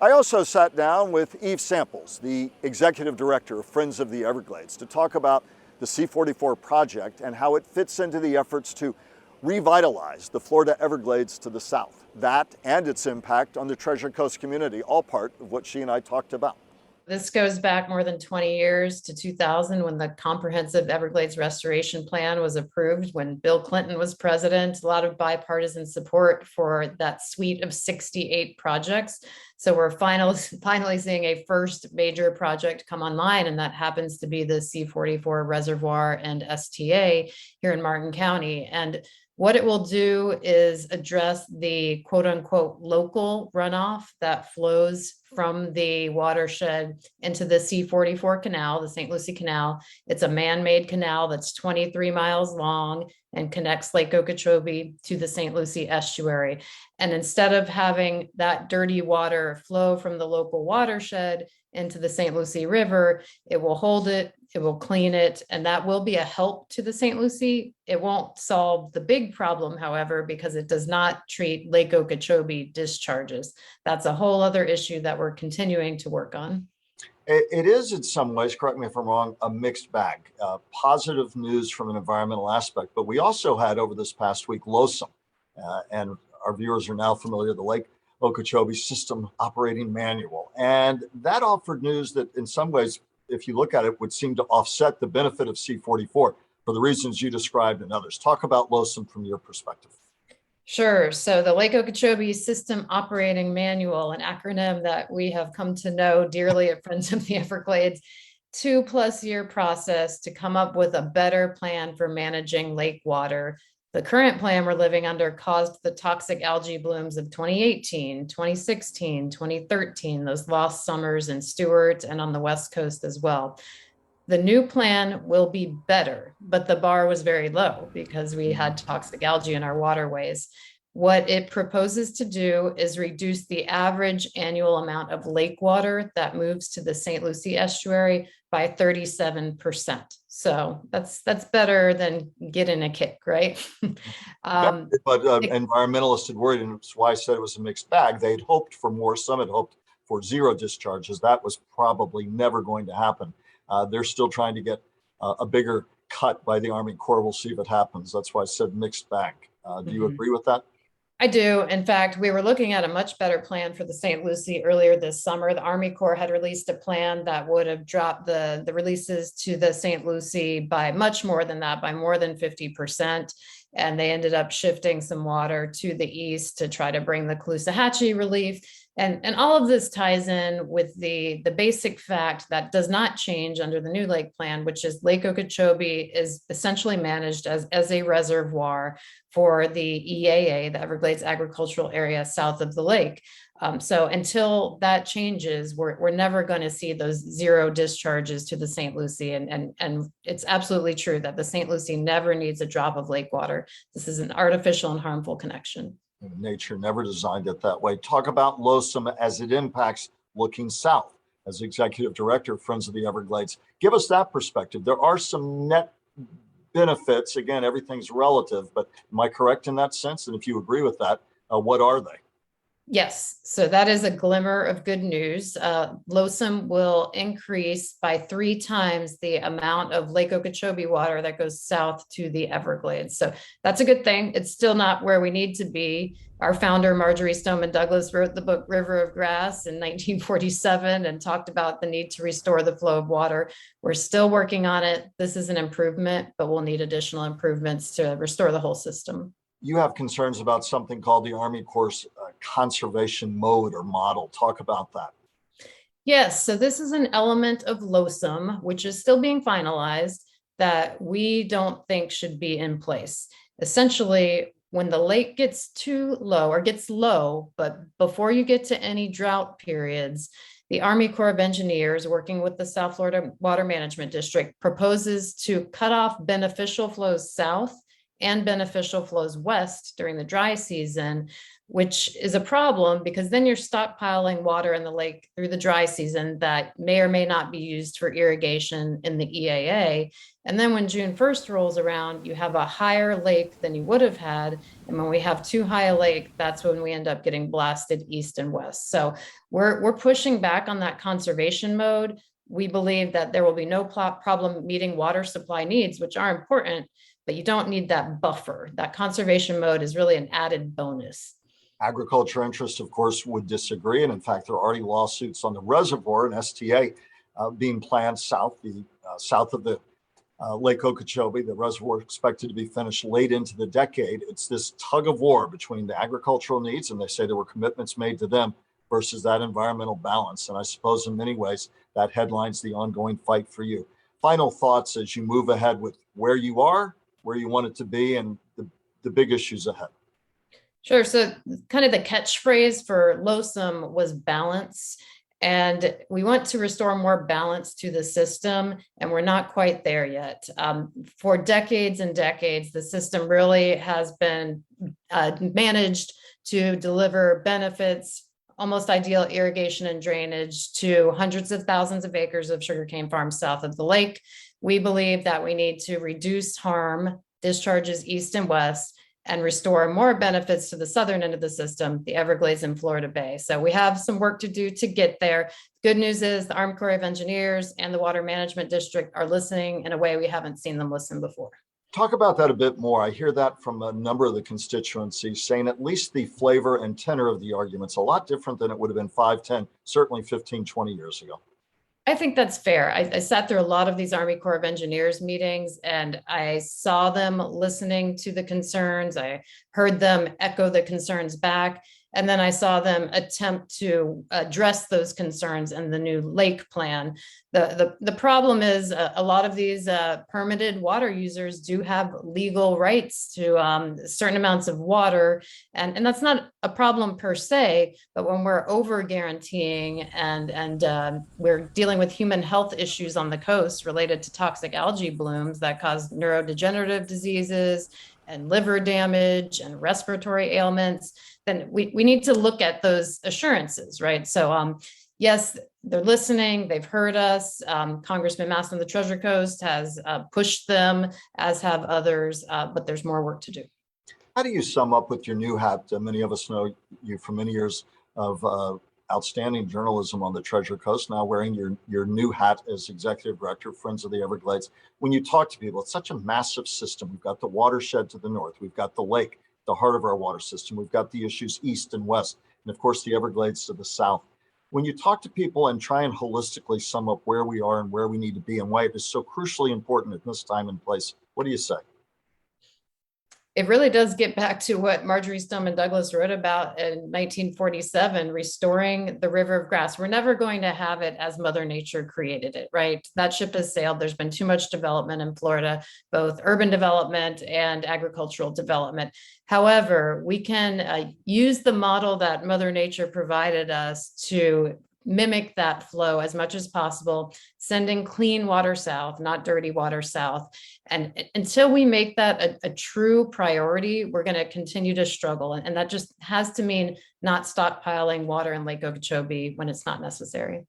I also sat down with Eve Samples, the executive director of Friends of the Everglades, to talk about the C-44 project and how it fits into the efforts to revitalize the Florida Everglades to the south. That and its impact on the Treasure Coast community, all part of what she and I talked about. This goes back more than 20 years to 2000 when the comprehensive Everglades restoration plan was approved when Bill Clinton was president. A lot of bipartisan support for that suite of 68 projects. So we're finally seeing a first major project come online, and that happens to be the C-44 reservoir and STA here in Martin County. And what it will do is address the quote unquote local runoff that flows from the watershed into the C-44 canal, the St. Lucie Canal. It's a man-made canal that's 23 miles long and connects Lake Okeechobee to the St. Lucie estuary. And instead of having that dirty water flow from the local watershed into the St. Lucie River, it will hold it, it will clean it, and that will be a help to the St. Lucie. It won't solve the big problem, however, because it does not treat Lake Okeechobee discharges. That's a whole other issue that we're continuing to work on. It is in some ways, correct me if I'm wrong, a mixed bag. Positive news from an environmental aspect, but we also had over this past week LOSUM, and our viewers are now familiar with the Lake Okeechobee System Operating Manual. And that offered news that in some ways, if you look at it, would seem to offset the benefit of C-44 for the reasons you described and others. Talk about LOSUM from your perspective. Sure. So the Lake Okeechobee System Operating Manual, an acronym that we have come to know dearly at Friends of the Everglades, 2+ year process to come up with a better plan for managing lake water. The current plan we're living under caused the toxic algae blooms of 2018, 2016, 2013, those lost summers in Stewart and on the West Coast as well. The new plan will be better, but the bar was very low because we had toxic algae in our waterways. What it proposes to do is reduce the average annual amount of lake water that moves to the St. Lucie estuary by 37%. So that's better than getting a kick, right? But environmentalists had worried, and that's why I said it was a mixed bag. They'd hoped for more. Some had hoped for zero discharges. That was probably never going to happen. They're still trying to get a bigger cut by the Army Corps. We'll see if it happens. That's why I said mixed bag. Do you agree with that? I do. In fact, we were looking at a much better plan for the St. Lucie earlier this summer. The Army Corps had released a plan that would have dropped the releases to the St. Lucie by much more than that, by more than 50%. And they ended up shifting some water to the east to try to bring the Caloosahatchee relief. And all of this ties in with the basic fact that does not change under the new lake plan, which is Lake Okeechobee is essentially managed as a reservoir for the EAA, the Everglades Agricultural Area south of the lake. So until that changes, we're never going to see those zero discharges to the St. Lucie. And it's absolutely true that the St. Lucie never needs a drop of lake water. This is an artificial and harmful connection. Nature never designed it that way. Talk about LOSUM as it impacts looking south. As executive director of Friends of the Everglades, give us that perspective. There are some net benefits. Again, everything's relative, but am I correct in that sense? And if you agree with that, what are they? Yes, so that is a glimmer of good news. LOSUM will increase by 3 times the amount of Lake Okeechobee water that goes south to the Everglades. So that's a good thing. It's still not where we need to be. Our founder, Marjorie Stoneman Douglas, wrote the book River of Grass in 1947 and talked about the need to restore the flow of water. We're still working on it. This is an improvement, but we'll need additional improvements to restore the whole system. You have concerns about something called the Army Corps conservation mode or model. Talk about that. Yes, so this is an element of LOSUM, which is still being finalized, that we don't think should be in place. Essentially, when the lake gets too low or gets low, but before you get to any drought periods, the Army Corps of Engineers, working with the South Florida Water Management District, proposes to cut off beneficial flows south and beneficial flows west during the dry season which is a problem because then you're stockpiling water in the lake through the dry season that may or may not be used for irrigation in the EAA. And then when June 1st rolls around, you have a higher lake than you would have had. And when we have too high a lake, that's when we end up getting blasted east and west. So we're pushing back on that conservation mode. We believe that there will be no problem meeting water supply needs, which are important, but you don't need that buffer. That conservation mode is really an added bonus. Agriculture interests, of course, would disagree. And in fact, there are already lawsuits on the reservoir and STA being planned south of the Lake Okeechobee. The reservoir expected to be finished late into the decade. It's this tug of war between the agricultural needs, and they say there were commitments made to them, versus that environmental balance. And I suppose in many ways that headlines the ongoing fight for you. Final thoughts as you move ahead with where you are, where you want it to be, and the big issues ahead. Sure. So kind of the catchphrase for LOSUM was balance. And we want to restore more balance to the system, and we're not quite there yet. For decades and decades, the system really has been managed to deliver benefits, almost ideal irrigation and drainage to hundreds of thousands of acres of sugarcane farms south of the lake. We believe that we need to reduce harm, discharges east and west, and restore more benefits to the southern end of the system, the Everglades and Florida Bay. So we have some work to do to get there. Good news is the Army Corps of Engineers and the Water Management District are listening in a way we haven't seen them listen before. Talk about that a bit more. I hear that from a number of the constituencies saying at least the flavor and tenor of the argument's a lot different than it would have been 5, 10, certainly 15, 20 years ago. I think that's fair. I sat through a lot of these Army Corps of Engineers meetings, and I saw them listening to the concerns. I heard them echo the concerns back. And then I saw them attempt to address those concerns in the new lake plan. The problem is a lot of these permitted water users do have legal rights to certain amounts of water. And that's not a problem per se, but when we're over guaranteeing and we're dealing with human health issues on the coast related to toxic algae blooms that cause neurodegenerative diseases and liver damage and respiratory ailments, then we need to look at those assurances, right? So yes, they're listening, they've heard us. Congressman Mast on the Treasure Coast has pushed them, as have others, but there's more work to do. How do you sum up with your new hat? Many of us know you for many years of outstanding journalism on the Treasure Coast, now wearing your new hat as executive director, Friends of the Everglades. When you talk to people, it's such a massive system. We've got the watershed to the north, we've got the lake, the heart of our water system, we've got the issues east and west, and of course the Everglades to the south. When you talk to people and try and holistically sum up where we are and where we need to be and why it is so crucially important at this time and place, what do you say? It really does get back to what Marjorie Stoneman Douglas wrote about in 1947, restoring the river of grass. We're never going to have it as Mother Nature created it, right? That ship has sailed. There's been too much development in Florida, both urban development and agricultural development. However, we can use the model that Mother Nature provided us to mimic that flow as much as possible, sending clean water south, not dirty water south. And until we make that a true priority, we're going to continue to struggle. And that just has to mean not stockpiling water in Lake Okeechobee when it's not necessary.